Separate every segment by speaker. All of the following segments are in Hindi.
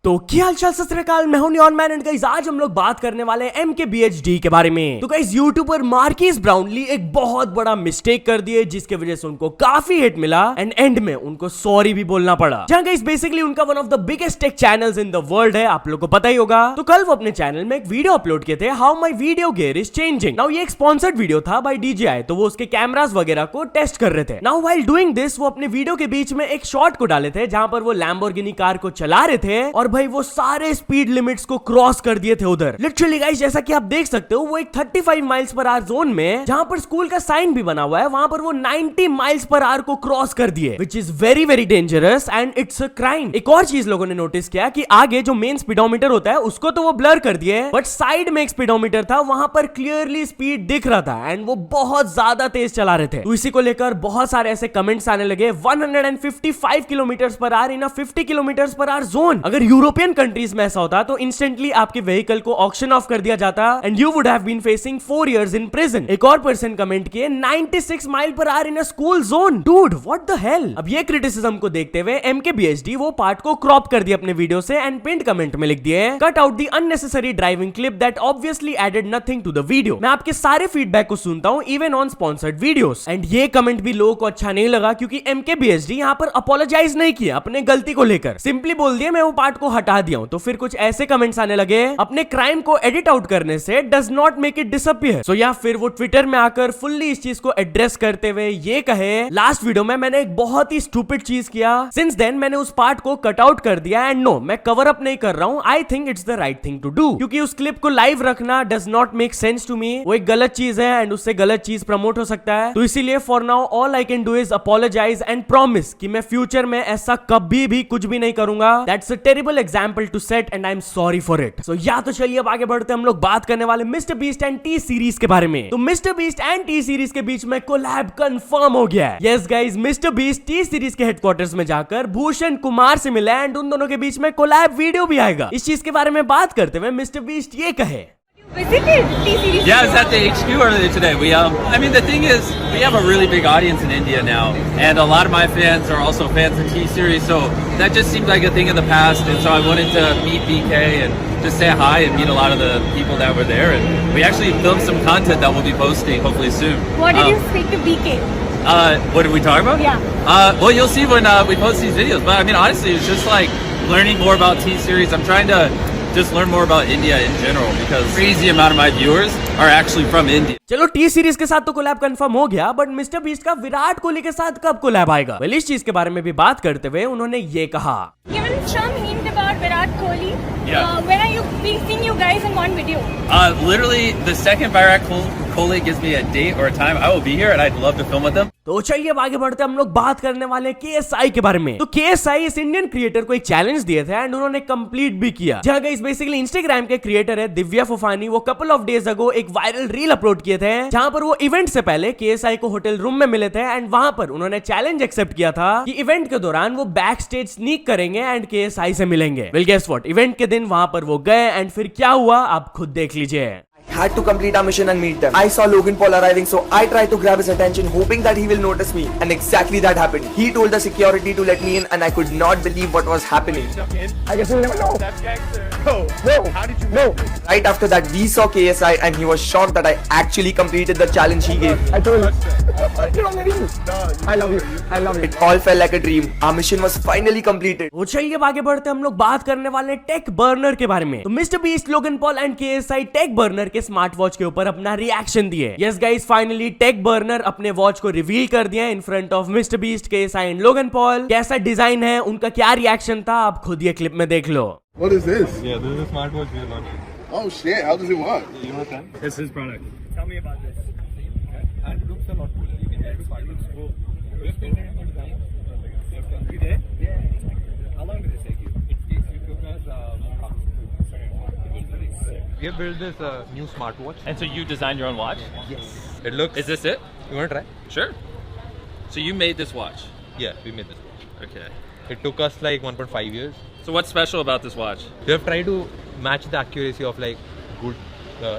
Speaker 1: तो क्या हाल चाल, सत श्री अकाल, मैं हूं नियॉन मैन एंड गाइस आज हम लोग बात करने वाले हैं MKBHD के बारे में। तो गाइस यूट्यूबर मार्किस ब्राउनली एक बहुत बड़ा मिस्टेक कर दिए जिसके वजह से उनको काफी हिट मिला एंड एंड में उनको सॉरी भी बोलना पड़ा। जहां गाइस बेसिकली उनका one of the biggest tech channels in the world है, आप लोग को पता ही होगा। तो कल वो अपने चैनल में एक वीडियो अपलोड किए थे, how my video gear is changing. Now ये एक स्पॉन्सर्ड वीडियो था बाय DJI, तो वो उसके कैमरास वगैरह को टेस्ट कर रहे थे। नाउ व्हाइल डूइंग दिस वो अपने वीडियो के बीच में एक शॉट को डाले थे जहां पर वो लैम्बोर्गिनी कार को चला रहे थे और भाई वो सारे स्पीड लिमिट्स को क्रॉस कर दिए थे उधर। लिटरली गाइस जैसा कि आप देख सकते हो वो एक 35 माइल्स पर आवर जोन में, जहां पर स्कूल का साइन भी बना हुआ है, वहां पर वो 90 माइल्स पर आवर को क्रॉस कर दिए, which is very very dangerous and it's a crime. एक और चीज लोगों ने नोटिस किया कि आगे जो मेन स्पीडोमीटर होता है उसको तो वो ब्लर कर दिए, बट साइड में एक स्पीडोमीटर था, वहां पर क्लियरली स्पीड दिख रहा था एंड वो बहुत ज्यादा तेज चला रहे थे। तो इसी को लेकर बहुत सारे ऐसे कमेंट्स आने लगे, 155 किलोमीटर पर आवर इन 50 किलोमीटर पर आवर जोन। अगर यूरोपियन कंट्रीज में ऐसा होता तो इंस्टेंटली आपके व्हीकल को ऑक्शन ऑफ कर दिया जाता and you would have been facing 4 years in prison. एक और पर्सन कमेंट किए 96 माइल पर hour in a school zone. Dude what the hell. अब ये क्रिटिसिज्म को देखते हुए MKBHD वो पार्ट को क्रॉप कर दिया अपने वीडियो से एंड पिंड कमेंट में लिख दिए, cut out the unnecessary driving clip that obviously added nothing to the video. मैं आपके सारे फीडबैक को सुनता हूं even on sponsored videos and ये कमेंट भी लोगों को अच्छा नहीं लगा क्योंकि MKBHD यहां पर अपोलोजाइज नहीं किया अपने गलती को लेकर, सिंपली बोल दिया मैं वो पार्ट को हटा दिया हूं। तो फिर कुछ ऐसे कमेंट्स आने लगे, अपने क्राइम को एडिट आउट करने से does not make it disappear. So या फिर वो ट्विटर में आकर फुल्ली इस चीज को एड्रेस करते हुए ये कहे, लास्ट वीडियो में मैंने एक बहुत ही स्टूपिड चीज किया, सिंस देन मैंने उस पार्ट को कट आउट कर दिया एंड नो मैं कवर अप नहीं कर रहा हूं, I think it's the right thing to do, क्योंकि उस क्लिप को लाइव रखना does not make sense to me. वो एक गलत चीज है एंड उससे गलत चीज प्रमोट हो सकता है। तो इसीलिए for now all I can do is apologise and promise कि मैं फ्यूचर में ऐसा कभी भी कुछ भी नहीं करूंगा। That's a terrible example to set and I am sorry for it. So या तो चलिए अब आगे बढ़ते हैं, हम लोग बात करने वाले mister beast and T series के बारे में। तो mister beast and T series के बीच में कोलैब कंफर्म हो गया है। Yes guys, mister beast T series के हेडक्वार्टर्स में जाकर भूषण कुमार से मिला एंड उन दोनों के बीच में कोलैब वीडियो भी आएगा। इस चीज के बारे में बात करते हुए मिस्टर बीस्ट ये कहे,
Speaker 2: visited T-Series?
Speaker 3: Yeah, I was at the HQ earlier today. I mean, the thing is, we have a really big audience in India now, and a lot of my fans are also fans of T-Series, so that just seemed like a thing of the past, and so I wanted to meet BK and just say hi and meet a lot of the people that were there, and we actually filmed some content that we'll be posting hopefully soon.
Speaker 2: What did you speak to BK?
Speaker 3: What did we talk about?
Speaker 2: Yeah.
Speaker 3: Well, you'll see when we post these videos, but I mean, honestly, it's just like learning more about T-Series. I'm trying to just learn more about India in general because crazy amount of my viewers are actually from India.
Speaker 1: चलो टी सीरीज के साथ तो कोलैब कंफर्म हो गया, बट मिस्टर बीस्ट का विराट कोहली के साथ कब कोलैब आएगा? वेल इस चीज के बारे में भी बात करते हुए उन्होंने ये कहा,
Speaker 2: Given some hint about Virat Kohli,
Speaker 3: Yeah.
Speaker 2: When are you seeing you guys in one video?
Speaker 3: Literally, the second Virat Kohli gives me a date or a time, I will be here and I'd love to film with them.
Speaker 1: तो चलिए अब आगे बढ़ते हैं, हम लोग बात करने वाले हैं KSI के बारे में। तो KSI इस इंडियन क्रिएटर को एक चैलेंज दिए थे एंड उन्होंने कंप्लीट भी किया। जहां गाइस बेसिकली इंस्टाग्राम के क्रिएटर है दिव्या फोफानी, वो कपल ऑफ डेज अगो एक वायरल रील अपलोड किए थे जहां पर वो इवेंट से पहले KSI को होटल रूम में मिले थे एंड वहां पर उन्होंने चैलेंज एक्सेप्ट किया था कि इवेंट के दौरान वो बैक स्टेज स्नीक करेंगे एंड KSI से मिलेंगे। वेल गेस व्हाट, इवेंट के दिन वहां पर वो गए एंड फिर क्या हुआ आप खुद देख लीजिए।
Speaker 4: Had to complete our mission and meet them. I saw Logan Paul arriving, so I tried to grab his attention, hoping that he will notice me. And exactly that happened. He told the security to let me in, and I could not believe what was happening. I guess you'll never know. That's gangster. No. How did you know? Right after that, we saw KSI, and he was shocked that I actually completed the challenge he gave. I told him. Get on the ring. I love you. I love you. It all felt like a dream. Our mission was finally completed.
Speaker 1: वो चलिए अब आगे बढ़ते हम लोग बात करने वाले टेक बर्नर के बारे में। तो mister Beast, Logan Paul and KSI Tech Burner के स्मार्ट वॉच के ऊपर अपना रिएक्शन दिए। Yes guys, finally Tech Burner अपने वॉच को रिवील कर दिया in front of mister Beast, KSI and Logan Paul. कैसा डिजाइन है, उनका क्या रिएक्शन था, आप खुद ये क्लिप में देख लो।
Speaker 5: What is this?
Speaker 6: Yeah, this is a smartwatch we are launching.
Speaker 5: Oh shit, how does it work?
Speaker 6: You know that?
Speaker 3: It's his product.
Speaker 2: Tell me about this.
Speaker 6: And it looks a lot cooler. You can add sparkles. Go. Just painted in the design. You did? Yeah. How long did it take you? It took us we have built this new smartwatch.
Speaker 3: And so you designed your own watch?
Speaker 6: Yes. It looks.
Speaker 3: Is this it?
Speaker 6: You want to try?
Speaker 3: Sure. So you made this watch?
Speaker 6: Yeah, we made this watch.
Speaker 3: Okay.
Speaker 6: It took us like 1.5 years.
Speaker 3: So what's special about this watch?
Speaker 6: We have tried to match the accuracy of like good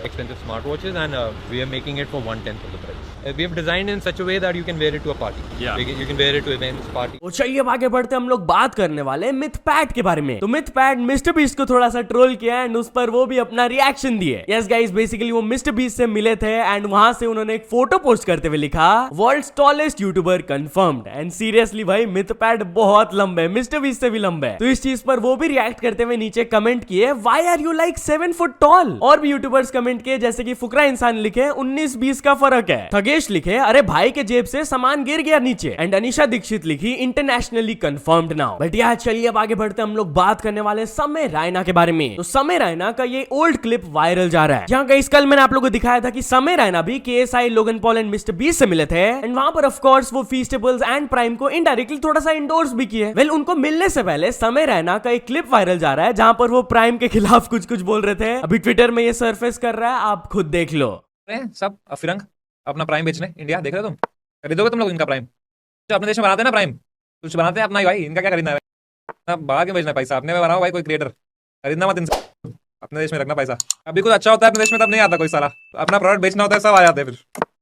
Speaker 6: expensive smartwatches, and we are making it for 1/10 of the price. we have designed in such a way that you can wear it to a party.
Speaker 3: Yeah.
Speaker 6: You can wear it to events, party.
Speaker 1: तो चलिए अब आगे बढ़ते हम लोग बात करने वाले मिथपैट के बारे में। तो मिथपैट मिस्टर बीस्ट को थोड़ा सा ट्रोल किया एंड उस पर वो भी अपना रिएक्शन दिए। यस गाइस, बेसिकली वो मिस्टर बीस्ट से मिले थे एंड वहां से उन्होंने एक फोटो पोस्ट करते हुए लिखा world's tallest YouTuber confirmed. And seriously भाई मिथपैट बहुत लंबे है, मिस्टर बीस्ट से भी लंबे है। तो इस चीज पर वो भी रिएक्ट करते हुए नीचे कमेंट किए why are you like 7 foot tall. और भी यूट्यूबर्स कमेंट किए जैसे कि फुकरा इंसान लिखे 19-20 का फर्क है। थगेश लिखे अरे भाई के जेब से सामान गिर गया नीचे। एंड अनिशा दीक्षित लिखी इंटरनेशनली कंफर्म्ड नाउ। बट यार चलिए अब आगे बढ़ते हम लोग बात करने वाले समय रैना के बारे में। तो समय रैना का ये ओल्ड क्लिप वायरल जा रहा है जहां कहीं कल मैंने आप लोगों को दिखाया था कि समय रैना भी KSI, लोगन पॉल एंड मिस्टर बीस्ट से मिले थे एंड वहां पर ऑफ कोर्स वो फीस्टेबल्स एंड प्राइम को इनडायरेक्टली थोड़ा सा इंडोर्स भी किए। वेल उनको मिलने से पहले समय रैना का एक क्लिप वायरल जा रहा है जहां पर वो प्राइम के खिलाफ कुछ कुछ बोल रहे थे। अभी ट्विटर में ये सरफेस कर रहा है, आप खुद देख लो।
Speaker 6: सब फिरंग अपना प्राइम बेचने इंडिया, देख रहे हो तुम? खरीदोगे तुम लोग इनका प्राइम? जो अपने देश में बनाते हैं ना प्राइम, कुछ बनाते हैं अपना ही भाई, इनका क्या खरीदना है? बाहर क्यों बेचना है पैसा? अपने में बनाओ भाई, कोई क्रिएटर खरीदना मत इनसे, अपने देश में रखना पैसा। अभी कुछ अच्छा होता है अपने देश में तब नहीं आता कोई साला, अपना प्रोडक्ट बेचना होता है सब आ जाते हैं फिर,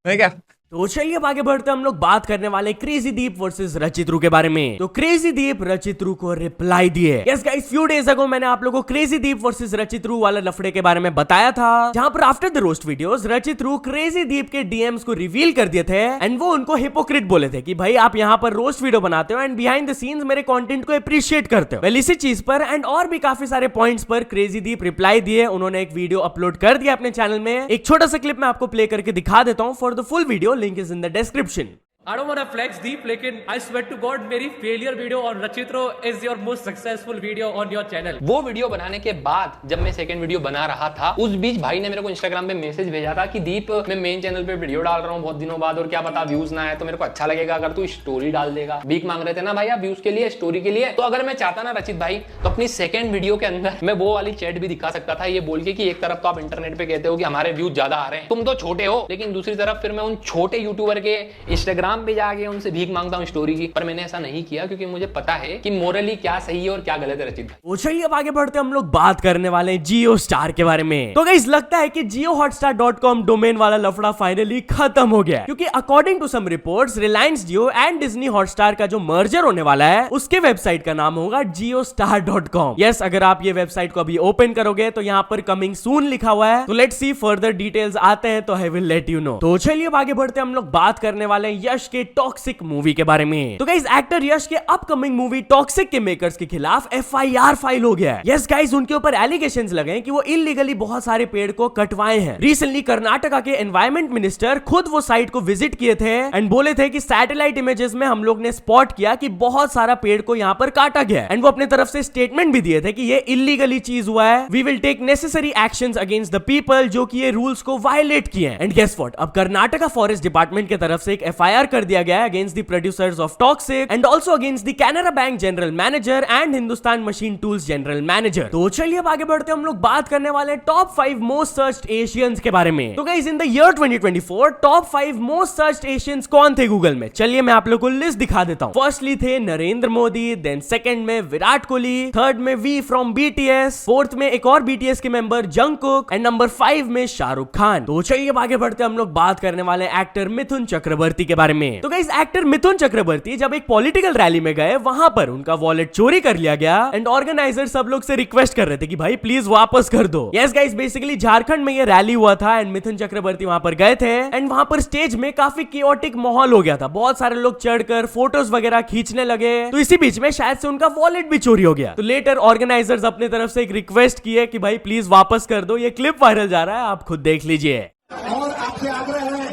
Speaker 6: नहीं क्या?
Speaker 1: तो चलिए अब आगे बढ़ते हम लोग बात करने वाले क्रेजी दीप वर्सेस रचित्रू के बारे में। तो क्रेजी दीप रचित्रू को रिप्लाई दिए। Yes guys, few days ago मैंने आप लोगों को क्रेजी दीप वर्सेस रचित्रू वाला लफड़े के बारे में बताया था जहां पर after the roast videos Rachitroo crazy deep के डीएम्स को रिवील कर दिए थे एंड वो उनको हिपोक्रिट बोले थे कि भाई आप यहाँ पर रोस्ट वीडियो बनाते हो एंड बिहाइंड द सीन्स मेरे कंटेंट को अप्रिशिएट करते हो। वेल इसी चीज पर एंड और भी काफी सारे पॉइंट्स पर क्रेजी दीप रिप्लाई दिए। उन्होंने एक वीडियो अपलोड कर दिया अपने चैनल में। एक छोटा सा क्लिप मैं आपको प्ले करके दिखा देता हूँ। For the full video link is in the description.
Speaker 7: I don't want to flex deep, लेकिन I swear to God मेरी failure video on Rachitro is your most successful video on your channel।
Speaker 8: वो वीडियो बनाने के बाद जब मैं सेकंड वीडियो बना रहा था उस बीच भाई ने मेरे को इंस्टाग्राम पे मैसेज भेजा था कि दीप मैं मेन चैनल पे वीडियो डाल रहा हूँ बहुत दिनों बाद और क्या पता व्यूज ना आए तो मेरे को अच्छा लगेगा अगर तू स्टोरी डाल देगा। भीख मांग रहे थे ना भाई आप व्यूज के लिए, स्टोरी के लिए। तो अगर मैं चाहता ना रचित भाई तो अपनी सेकंड वीडियो के अंदर मैं वो वाली चैट भी दिखा सकता था, ये बोल के कि एक तरफ तो आप इंटरनेट पे कहते हो कि हमारे व्यूज ज्यादा आ रहे हैं, तुम तो छोटे हो, लेकिन दूसरी तरफ फिर मैं उन छोटे यूट्यूबर के इंस्टाग्राम पे जाके उनसे भीख मांगता हूं स्टोरी की। पर मैंने ऐसा नहीं किया क्योंकि मुझे पता है कि मोरली क्या सही है और क्या गलत है रचित भाई।
Speaker 1: वो चलिए अब आगे बढ़ते हम लोग बात करने वाले हैं जियो स्टार के बारे में। तो गाइस लगता है कि JioHotstar.com डोमेन वाला लफड़ा फाइनली खत्म हो गया क्योंकि according to some reports Reliance Jio and Disney Hotstar का जो मर्जर होने वाला है उसके वेबसाइट का नाम होगा JioStar.com। यस, अगर आप ये वेबसाइट को अभी ओपन करोगे तो यहाँ पर कमिंग सून लिखा हुआ है। तो लेट्स सी फर्दर डिटेल्स आते हैं तो I will let you know. तो चलिए अब आगे बढ़ते हम लोग बात करने वाले हैं यश के टॉक्सिक मूवी के बारे में। तो गाइस एक्टर यश के अपकमिंग मूवी टॉक्सिक के मेकर्स के खिलाफ FIR फाइल हो गया है। यस गाइस, उनके ऊपर एलिगेशंस लगे हैं कि वो इलीगली बहुत सारे पेड़ को कटवाए हैं। रिसेंटली कर्नाटका के एनवायरमेंट मिनिस्टर खुद वो साइट को विजिट किए थे एंड बोले थे कि सैटेलाइट इमेजेस में हम लोग ने स्पॉट किया कि बहुत सारा पेड़ को यहाँ पर काटा गया एंड वो अपने तरफ से स्टेटमेंट भी दिए थे कि ये इलीगली चीज हुआ है, we will take necessary actions against the people जो कि ये रूल्स को वायलेट किए हैं। एंड गेस व्हाट, अब कर्नाटका फॉरेस्ट डिपार्टमेंट की तरफ से एक FIR कर दिया गया है against the producers of toxic and also against the Canara bank general manager and Hindustan machine tools general manager. तो चलिए अब आगे बढ़ते हम लोग बात करने वाले टॉप 5 मोस्ट सर्च्ड एशियंस के बारे में। तो guys in the year 2024 top 5 most searched Asians कौन थे गूगल में? चलिए मैं आप लोगों को लिस्ट दिखा देता हूं। फर्स्टली थे नरेंद्र मोदी, देन सेकंड में विराट कोहली, थर्ड में वी फ्रॉम BTS, फोर्थ में एक और BTS के मेंबर जंगकुक एंड नंबर 5 में शाहरुख खान। तो चलिए अब आगे बढ़ते हम लोग बात करने वाले एक्टर मिथुन चक्रवर्ती के बारे में। तो गाइस एक्टर मिथुन चक्रवर्ती जब एक पॉलिटिकल रैली में गए वहां पर उनका वॉलेट चोरी कर लिया गया एंड ऑर्गेनाइजर सब लोग से रिक्वेस्ट कर रहे थे कि भाई प्लीज वापस कर दो। यस गाइस, बेसिकली झारखंड में ये रैली हुआ था एंड मिथुन चक्रवर्ती वहां पर गए थे एंड वहां पर स्टेज में काफी केओटिक माहौल हो गया था, बहुत सारे लोग चढ़कर फोटोज वगैरह खींचने लगे। तो इसी बीच में शायद से उनका वॉलेट भी चोरी हो गया। तो लेटर ऑर्गेनाइजर्स अपनी तरफ से एक रिक्वेस्ट किए कि भाई प्लीज वापस कर दो। ये क्लिप वायरल जा रहा है, आप खुद देख लीजिए।
Speaker 9: और आपसे आग्रह है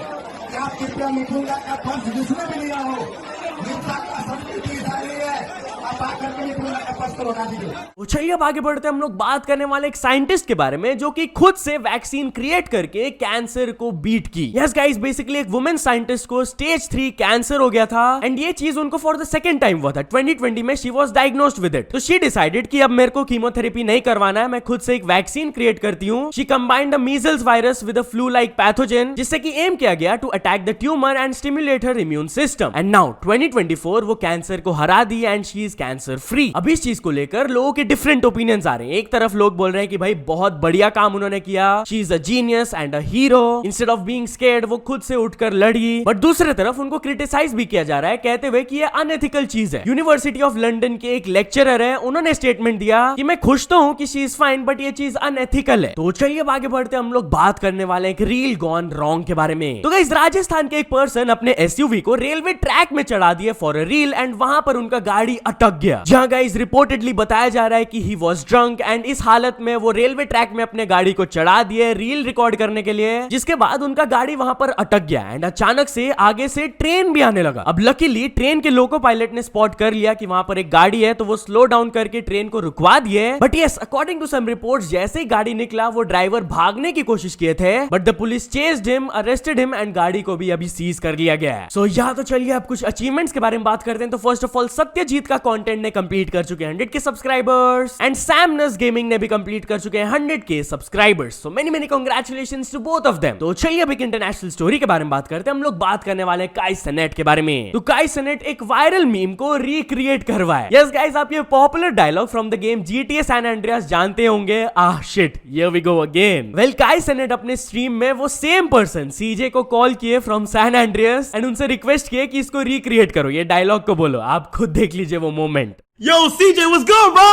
Speaker 9: कि आप कृपया मिथुन का फर्ज जिसने भी लिया हो, मिथुन का संस्कृति सारी है, आप आकर के मिथुन का फर्ज को लगा दीजिए।
Speaker 1: तो चलिए अब आगे बढ़ते हम लोग बात करने वाले एक साइंटिस्ट के बारे में जो कि खुद से वैक्सीन क्रिएट करके कैंसर को बीट की। यस गाइस, बेसिकली एक वुमेन साइंटिस्ट को स्टेज 3 कैंसर हो गया था एंड ये चीज उनको फॉर द सेकंड टाइम हुआ था। 2020 में she was diagnosed with it. तो शी डिसाइडेड कि अब मेरे को कीमोथेरेपी नहीं करवाना है, मैं खुद से एक वैक्सीन क्रिएट करती हूँ। She combined the measles virus with a flu like pathogen जिससे कि एम किया गया to attack the tumour and stimulate her immune system and now 2024 वो कैंसर को हरा दी and she is cancer free. अब इस चीज को लेकर लोगों के डिफरेंट ओपिनियंस आ रहे हैं। एक तरफ लोग बोल रहे हैं कि भाई बहुत बढ़िया काम उन्होंने किया, she is a genius and a hero, instead of being scared वो खुद से उठकर लड़ी। बट दूसरी तरफ उनको क्रिटिसाइज भी किया जा रहा है, कहते हुए कि ये अनएथिकल चीज है। यूनिवर्सिटी ऑफ लंदन के एक लेक्चरर है, उन्होंने स्टेटमेंट दिया कि मैं खुश तो हूं कि शी इज फाइन बट ये चीज अनएथिकल है। तो चलिए अब आगे बढ़ते हम लोग बात करने वाले हैं एक रील गॉन रॉन्ग के बारे में। तो गाइस राजस्थान के एक पर्सन अपने एसयूवी को रेलवे ट्रैक में चढ़ा दिए फॉर अ रील एंड वहां पर उनका गाड़ी अटक गया। जहां गाइस रिपोर्टेडली बताया जा रहा है कि ही वाज ड्रंक एंड इस हालत में वो रेलवे ट्रैक में अपने गाड़ी को चढ़ा दिए रील रिकॉर्ड करने के लिए, जिसके बाद उनका गाड़ी वहां पर अटक गया एंड अचानक से आगे से ट्रेन भी आने लगा। अब लकीली ट्रेन के लोको पायलट ने स्पॉट कर लिया कि वहां पर एक गाड़ी है, तो वो स्लो डाउन करके ट्रेन को रुकवा दिए। But yes, according to some reports, जैसे ही गाड़ी निकला वो ड्राइवर भागने की कोशिश किए थे, but the police chased him, arrested him and गाड़ी को भी अभी सीज कर लिया गया है। सो यहाँ तो चलिए अब कुछ अचीवमेंट्स के बारे में बात करते हैं। तो फर्स्ट ऑफ ऑल सत्यजीत का कंटेंट ने कंप्लीट कर चुके हैं 100 के सब्सक्राइबर्स एंड सैमनस गेमिंग ने भी कंप्लीट कर चुके हैं 100 के subscribers. So many congratulations to both of them. तो चलिए अब एक इंटरनेशनल स्टोरी के बारे में बात करते हैं। हम लोग बात करने वाले हैं काई सेनेट के बारे में। तो काई सेनेट एक वायरल मीम को रिक्रिएट करवाए। यस गाइस, आप ये popular dialogue from the game GTA San Andreas जानते होंगे। Ah shit, here we go again. Well, Kai Cenat अपने स्ट्रीम में वो सेम पर्सन सीजे को कॉल किए फ्रॉम सैन एंड्रियास एंड उनसे रिक्वेस्ट किए कि इसको रिक्रिएट करो, ये डायलॉग को बोलो। आप खुद देख लीजिए वो moment.
Speaker 10: Yo, CJ, what's good, bro?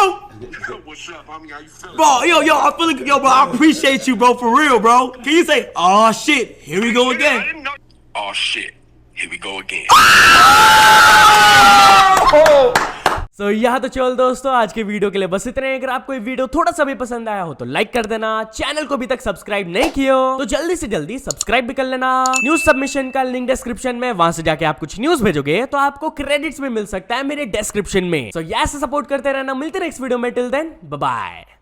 Speaker 5: What's up, homie? How you feeling?
Speaker 10: Bro, yo, I feel like, yo, bro, I appreciate you, bro, for real, bro. Can you say, oh shit, here we go again?
Speaker 5: Oh shit, here we go again.
Speaker 1: So, यहाँ तो चल दोस्तों, आज के वीडियो के लिए बस इतने। अगर आपको ये वीडियो थोड़ा सा भी पसंद आया हो तो लाइक कर देना, चैनल को अभी तक सब्सक्राइब नहीं किया हो तो जल्दी से जल्दी सब्सक्राइब भी कर लेना। न्यूज सबमिशन का लिंक डिस्क्रिप्शन में, वहां से जाके आप कुछ न्यूज भेजोगे तो आपको क्रेडिट्स भी मिल सकता है मेरे डिस्क्रिप्शन में। सो यहाँ से सपोर्ट करते रहना। मिलते नेक्स्ट वीडियो में, टिल देन बाय बाय।